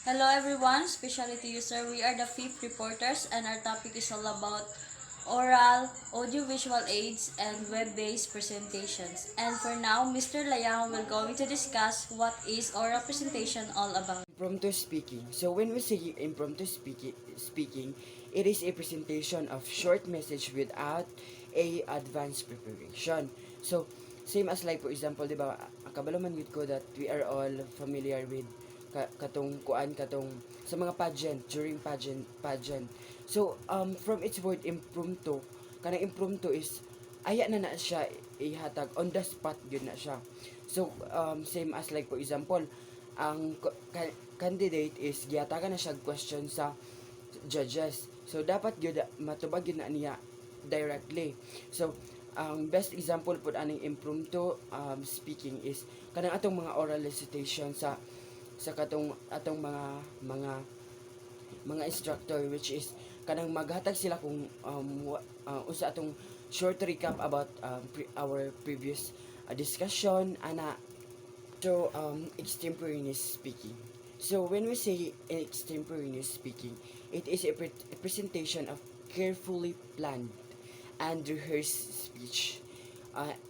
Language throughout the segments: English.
Hello everyone, especially to you sir. We are the fifth reporters and our topic is all about oral, audiovisual aids, and web-based presentations. And for now, Mr. Layang will going to discuss what is oral presentation all about. Impromptu speaking. So when we say speaking, it is a presentation of short message without a advanced preparation. So same as like for example, di ba, kabalo man yun ko that we are all familiar with katong sa mga pageant during pageant. So from its word impromptu, kanang impromptu is aya na siya ihatag on the spot yun na siya. So same as like for example, ang candidate is giyatagan na siya question sa judges. So dapat gyud matubag gyud na niya directly. So ang best example po aning impromptu speaking is kanang atong mga oral recitation sa katong atong mga instructor, which is kanang maghatag sila kung usa atong short recap about our previous discussion ana. So, extemporaneous speaking. So, when we say extemporaneous speaking, it is a presentation of carefully planned and rehearsed speech,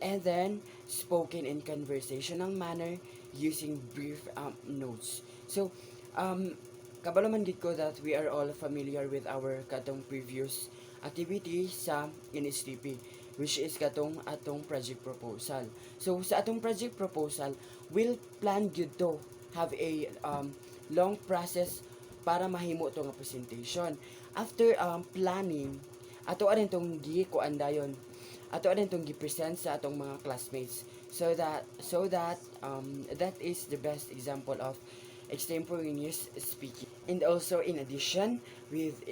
and then spoken in conversational manner using brief notes. So, um, kabalo man gid ko that we are all familiar with our katong previous activity sa NSTP, which is katong atong project proposal. So sa atong project proposal, we'll plan gyud to have a long process para mahimo to nga presentation. After planning, ato arin tong kuan dayon. Ato arin tong gi-present sa atong mga classmates, so that that is the best example of extemporaneous speaking. And also in addition with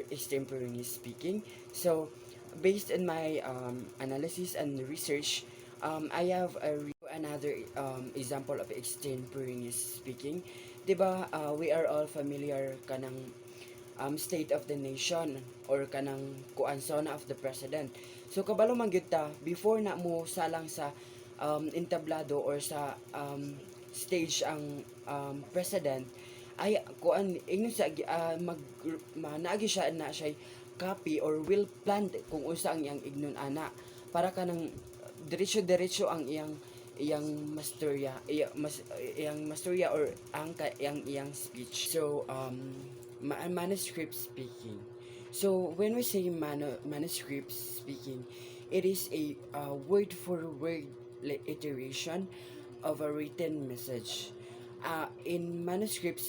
extemporaneous speaking, so based on my analysis and research, I have another example of extemporaneous speaking. Diba, we are all familiar kanang state of the nation or kanang kuansona of the president. So kabalo man gyud ta before na mo salang sa entablado or sa stage ang president, ay kuan ingnon sa naagi siya na siya copy or will planned kung unsa ang iyang ignon ana para kanang diretso ang iyang masturya or ang iyang speech. So manuscript speaking. So when we say manuscript speaking, it is a word for word iteration of a written message. In manuscript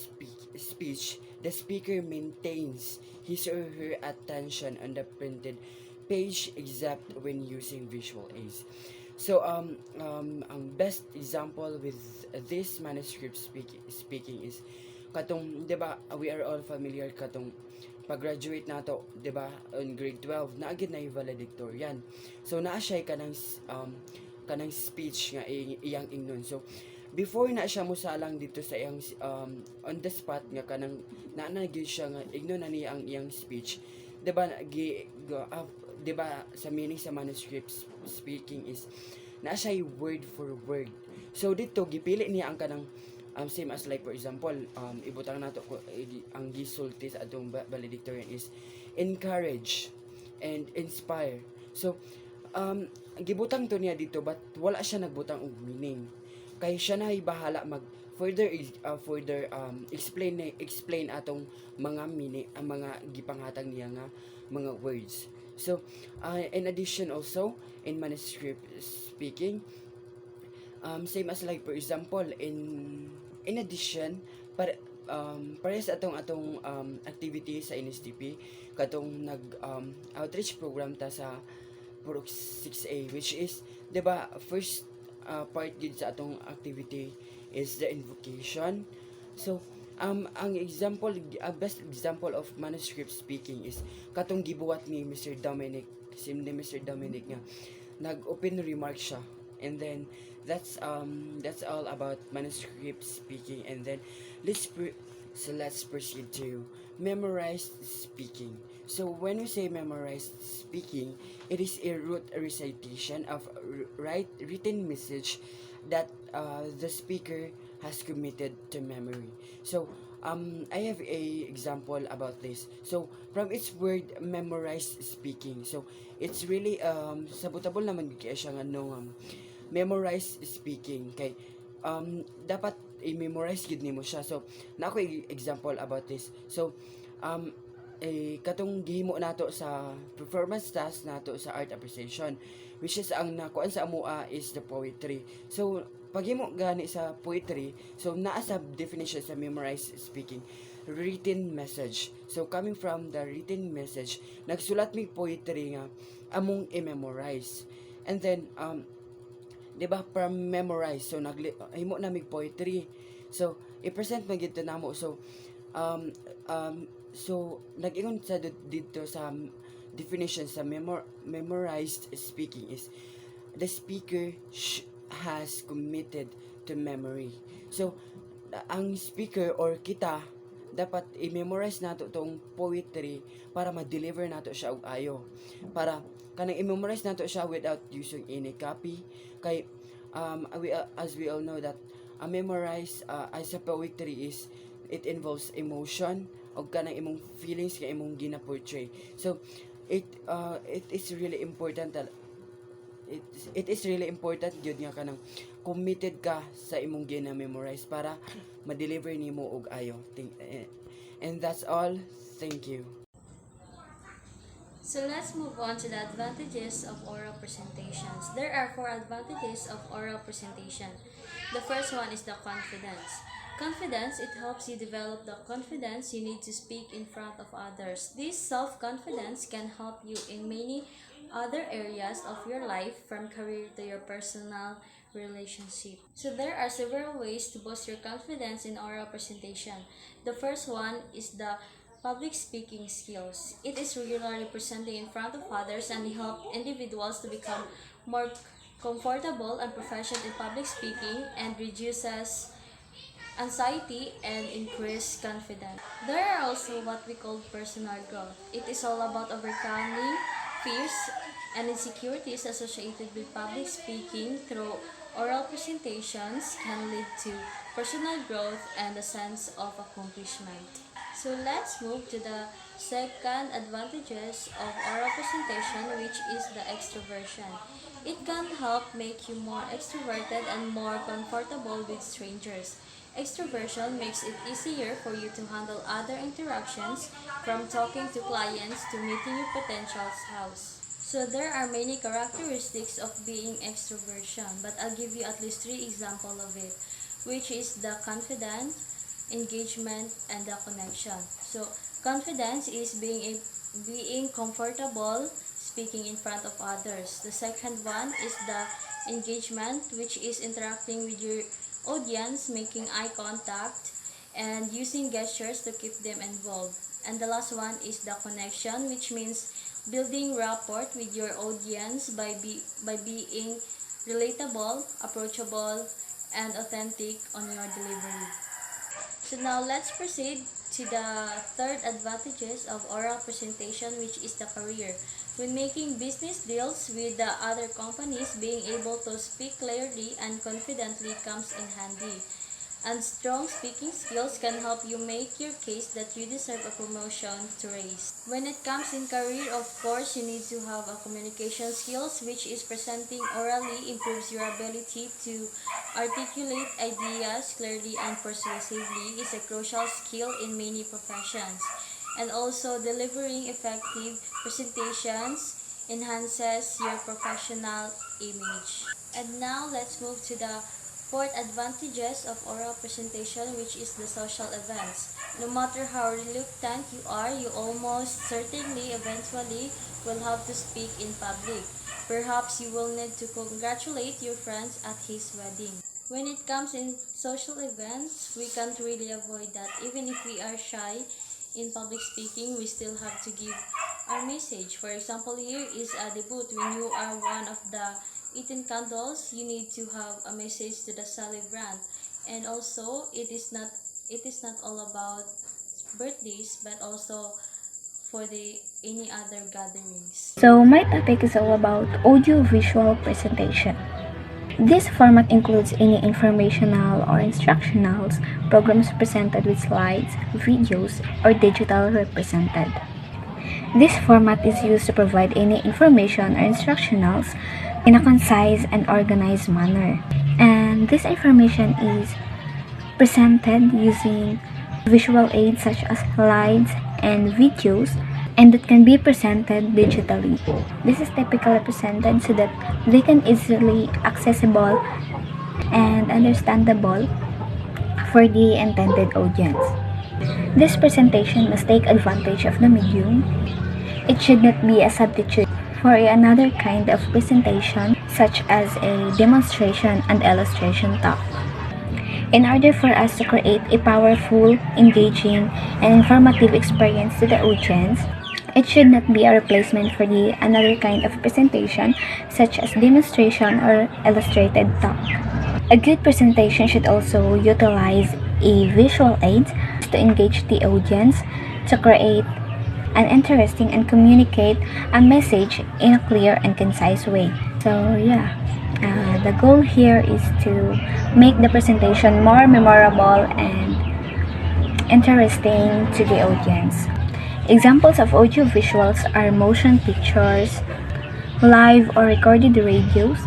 speech, the speaker maintains his or her attention on the printed page except when using visual aids. So, ang best example with this manuscript speaking is katong, di ba, we are all familiar katong pag-graduate nato, di ba, in grade 12, naagid na yung valedictorian. So, naa siya kanang speech nga iyang ingnon. So, before na siya musalang dito sa iyang on the spot nga kanang naanagid siya nga ignon na niya ang iyang speech, 'di ba di ba sa meaning sa manuscript speaking is na siya word for word. So dito gipili niya ang kanang same as like for example ibutang nato ko ang gisulti sa atong valedictorian is encourage and inspire. So gibutang to niya dito but wala siya nagbutang og meaning, kay siya na bahala mag further explain atong mga meaning ang mga gipanghatag niya nga mga words. So in addition also in manuscript speaking, same as like for example in addition para para sa atong activity sa NSTP katong nag outreach program ta sa Purok 6A, which is 'di ba first part gid sa atong activity is the invocation. So ang example best example of manuscript speaking is katong gibuhat ni Mr. Dominic, ni Mr. Dominic nga nag-open remark siya, and then that's all about manuscript speaking. And then let's proceed to memorized speaking. So when we say memorized speaking, it is a rote recitation of written message that the speaker has committed to memory. So I have a example about this. So from its word memorized speaking. So it's really sabotable naman kaya siya nga no memorized speaking kay dapat i-memorize gid nimo siya. So na ako example about this. So um katong gihimo nato sa performance task nato sa art appreciation, which is ang nakuan sa amoa is the poetry. So paghimo gani sa poetry, so naa sa definition sa memorized speaking, written message. So coming from the written message, nagsulat mi poetry nga among i-memorize. And then 'di ba, from memorize, so himo na mig poetry. So i-present man gid namo. So um nag-ingon sa dito sa definition sa memorized speaking is the speaker has committed to memory. So ang speaker or kita dapat i-memorize nato tong poetry para ma-deliver nato siya og ayo. Para kanang i-memorize nato siya without using any copy. Kay as we all know that a memorize as a poetry is it involves emotion o kanang imong feelings nga imong gina-portray. So it is really important that it is really important gyud nga kanang committed ka sa imong gina-memorize para ma-deliver nimo og ayo. And that's all. Thank you. So let's move on to the advantages of oral presentations. There are 4 advantages of oral presentation. The first one is the confidence. Confidence, it helps you develop the confidence you need to speak in front of others. This self-confidence can help you in many other areas of your life, from career to your personal relationship. So there are several ways to boost your confidence in oral presentation. The first one is the public speaking skills. It is regularly presenting in front of others and help individuals to become more comfortable and proficient in public speaking, and reduces anxiety and increase confidence. There are also what we call personal growth. It is all about overcoming fears and insecurities associated with public speaking through oral presentations can lead to personal growth and a sense of accomplishment. So let's move to the second advantages of oral presentation, which is the extroversion. It can help make you more extroverted and more comfortable with strangers. Extroversion makes it easier for you to handle other interactions, from talking to clients to meeting your potential spouse. So there are many characteristics of being extroversion, but I'll give you at least 3 examples of it, which is the confidence, engagement, and the connection. So confidence is being comfortable speaking in front of others. The second one is the engagement, which is interacting with your audience, making eye contact, and using gestures to keep them involved. And the last one is the connection, which means building rapport with your audience by being relatable, approachable, and authentic on your delivery. So now let's proceed to the third advantages of oral presentation, which is the career. When making business deals with the other companies, being able to speak clearly and confidently comes in handy. And strong speaking skills can help you make your case that you deserve a promotion to raise. When it comes in career, of course, you need to have a communication skills, which is presenting orally improves your ability to articulate ideas clearly and persuasively is a crucial skill in many professions. And also, delivering effective presentations enhances your professional image. And now, let's move to the fourth advantages of oral presentation, which is the social events. No matter how reluctant you are, you almost certainly eventually will have to speak in public. Perhaps you will need to congratulate your friends at his wedding. When it comes in social events, we can't really avoid that. Even if we are shy in public speaking, we still have to give our message. For example, here is a debut. When you are one of the 18 candles, you need to have a message to the celebrant. And also, it is not all about birthdays, but also for the any other gatherings. So my topic is all about audio-visual presentation. This format includes any informational or instructional programs presented with slides, videos, or digital represented. This format is used to provide any information or instructionals in a concise and organized manner. And this information is presented using visual aids such as slides and videos, and that can be presented digitally. This is typically presented so that they can easily accessible and understandable for the intended audience. This presentation must take advantage of the medium. It should not be a substitute for another kind of presentation such as a demonstration and illustration talk. In order for us to create a powerful, engaging, and informative experience to the audience, it should not be a replacement for the another kind of presentation such as demonstration or illustrated talk. A good presentation should also utilize a visual aid to engage the audience, to create an interesting and communicate a message in a clear and concise way. So yeah, the goal here is to make the presentation more memorable and interesting to the audience. Examples of audiovisuals are motion pictures, live or recorded radios,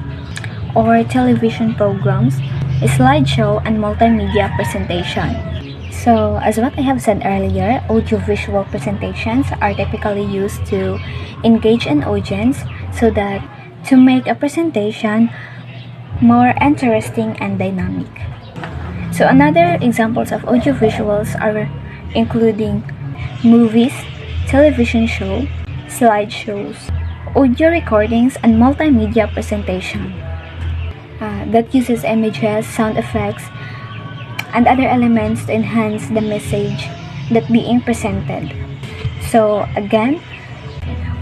or television programs, a slideshow, and multimedia presentation. So, as what I have said earlier, audiovisual presentations are typically used to engage an audience so that to make a presentation more interesting and dynamic. So, another examples of audiovisuals are including movies, television show, slideshows, audio recordings, and multimedia presentation that uses images, sound effects, and other elements to enhance the message that being presented. So again,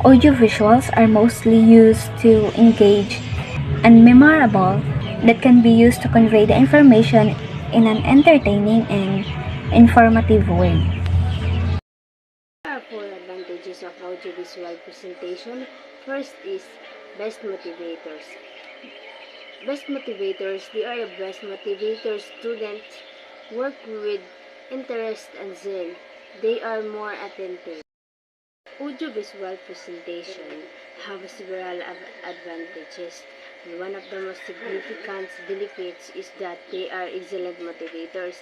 audiovisuals are mostly used to engage and memorable that can be used to convey the information in an entertaining and informative way. Powerful advantages of audiovisual presentation. First is best motivators. Best motivators, they are the best motivators students work with interest and zeal. They are more attentive. Audiovisual presentation have several advantages. And one of the most significant benefits is that they are excellent motivators.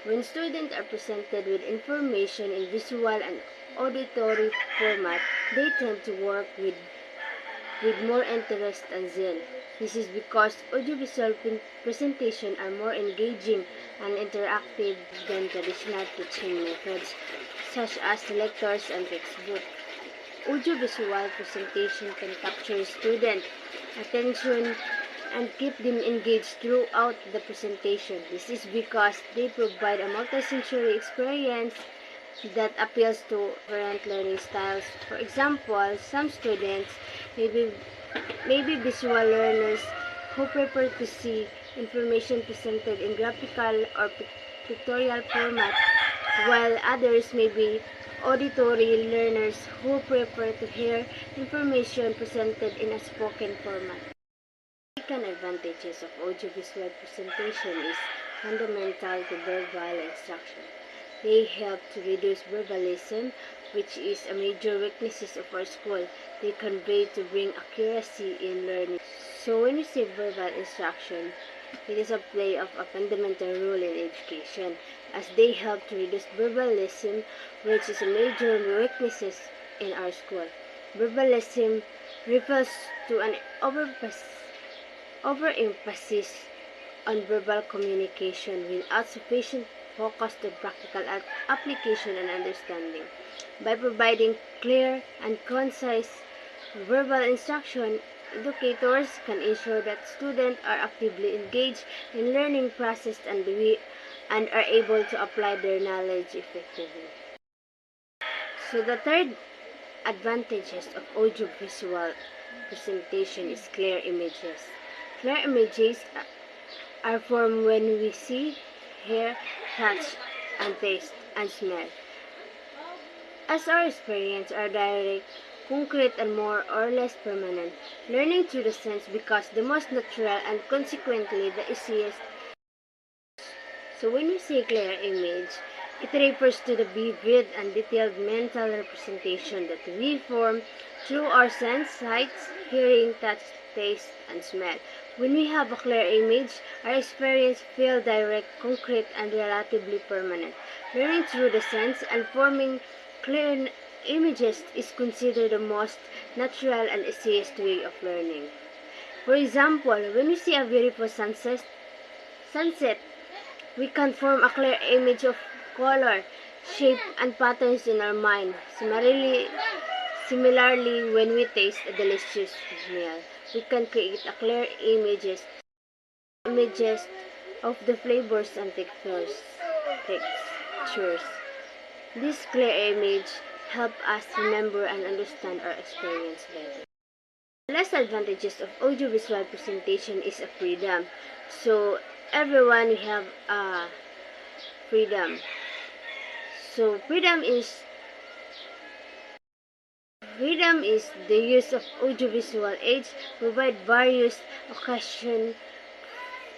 When students are presented with information in visual and auditory format, they tend to work with more interest and zeal. This is because audiovisual presentations are more engaging and interactive than traditional teaching methods, such as lectures and textbooks. Audiovisual presentation can capture student attention and keep them engaged throughout the presentation. This is because they provide a multisensory experience that appeals to different learning styles. For example, some students may be visual learners who prefer to see information presented in graphical or pictorial format, while others may be auditory learners who prefer to hear information presented in a spoken format. Significant advantages of audiovisual presentation is fundamental to verbal instruction. They help to reduce verbalism, which is a major weakness of our school. They convey to bring accuracy in learning. So when we say verbal instruction, it is a play of a fundamental role in education, as they help to reduce verbalism, which is a major weakness in our school. Verbalism refers to an overemphasis on verbal communication without sufficient focus to practical application and understanding. By providing clear and concise verbal instruction, educators can ensure that students are actively engaged in learning process and are able to apply their knowledge effectively. So the third advantages of audiovisual presentation is clear images. Clear images are formed when we see, hear, touch, and taste, and smell. As our experience are direct concrete and more or less permanent. Learning through the sense becomes the most natural and consequently the easiest. So when we say clear image, it refers to the vivid and detailed mental representation that we form through our sense, sights, hearing, touch, taste, and smell. When we have a clear image, our experience feels direct, concrete, and relatively permanent. Learning through the sense and forming clear images is considered the most natural and easiest way of learning. For example, when we see a beautiful sunset, we can form a clear image of color, shape, and patterns in our mind. Similarly, when we taste a delicious meal, we can create a clear images of the flavors and textures. This clear image help us remember and understand our experience better. The last advantages of audiovisual presentation is a freedom. So everyone have freedom. So freedom is the use of audiovisual aids provide various occasion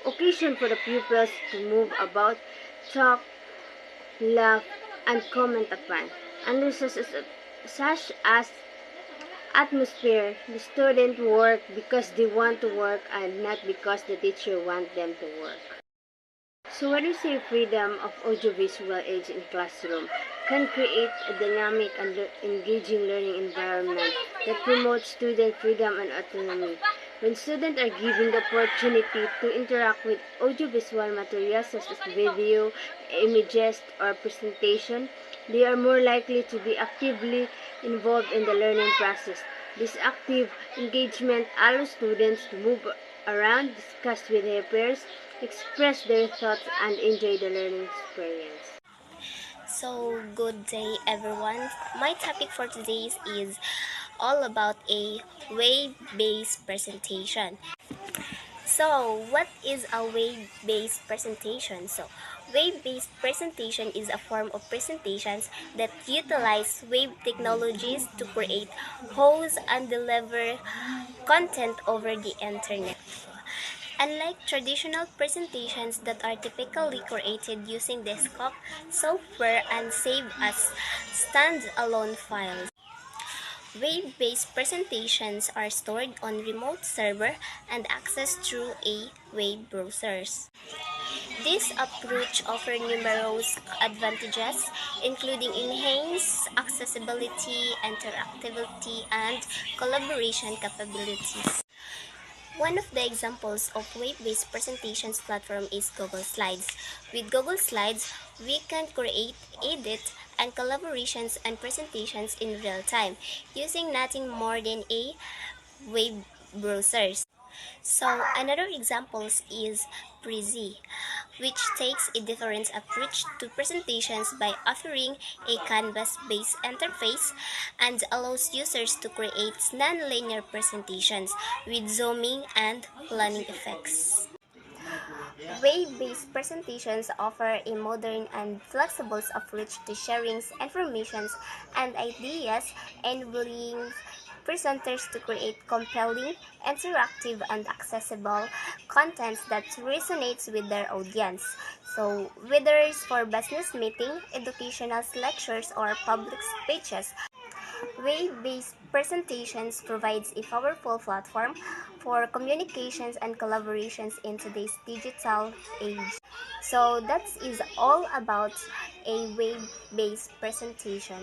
for the pupils to move about, talk, laugh, and comment upon. Under such as atmosphere, the student work because they want to work and not because the teacher want them to work. So when we say freedom of audiovisual aids in classroom, can create a dynamic and engaging learning environment that promotes student freedom and autonomy. When students are given the opportunity to interact with audiovisual materials such as video, images, or presentation, they are more likely to be actively involved in the learning process. This active engagement allows students to move around, discuss with their peers, express their thoughts, and enjoy the learning experience. So, good day everyone. My topic for today is all about a wave-based presentation. So, what is a wave-based presentation? So, wave-based presentation is a form of presentations that utilize wave technologies to create, host, and deliver content over the internet. Unlike traditional presentations that are typically created using desktop software and saved as standalone files, wave-based presentations are stored on remote server and accessed through a web browsers. This approach offers numerous advantages, including enhanced accessibility, interactivity, and collaboration capabilities. One of the examples of web-based presentations platform is Google Slides. With Google Slides, we can create, edit, and collaborations and presentations in real time using nothing more than a web browser. So another example is Prezi, which takes a different approach to presentations by offering a canvas-based interface and allows users to create non-linear presentations with zooming and planning effects. Wave-based presentations offer a modern and flexible approach to sharing information and ideas, enabling presenters to create compelling, interactive, and accessible content that resonates with their audience. So, whether it's for business meeting, educational lectures, or public speeches, wave-based presentations provides a powerful platform for communications and collaborations in today's digital age. So that is all about a wave-based presentation.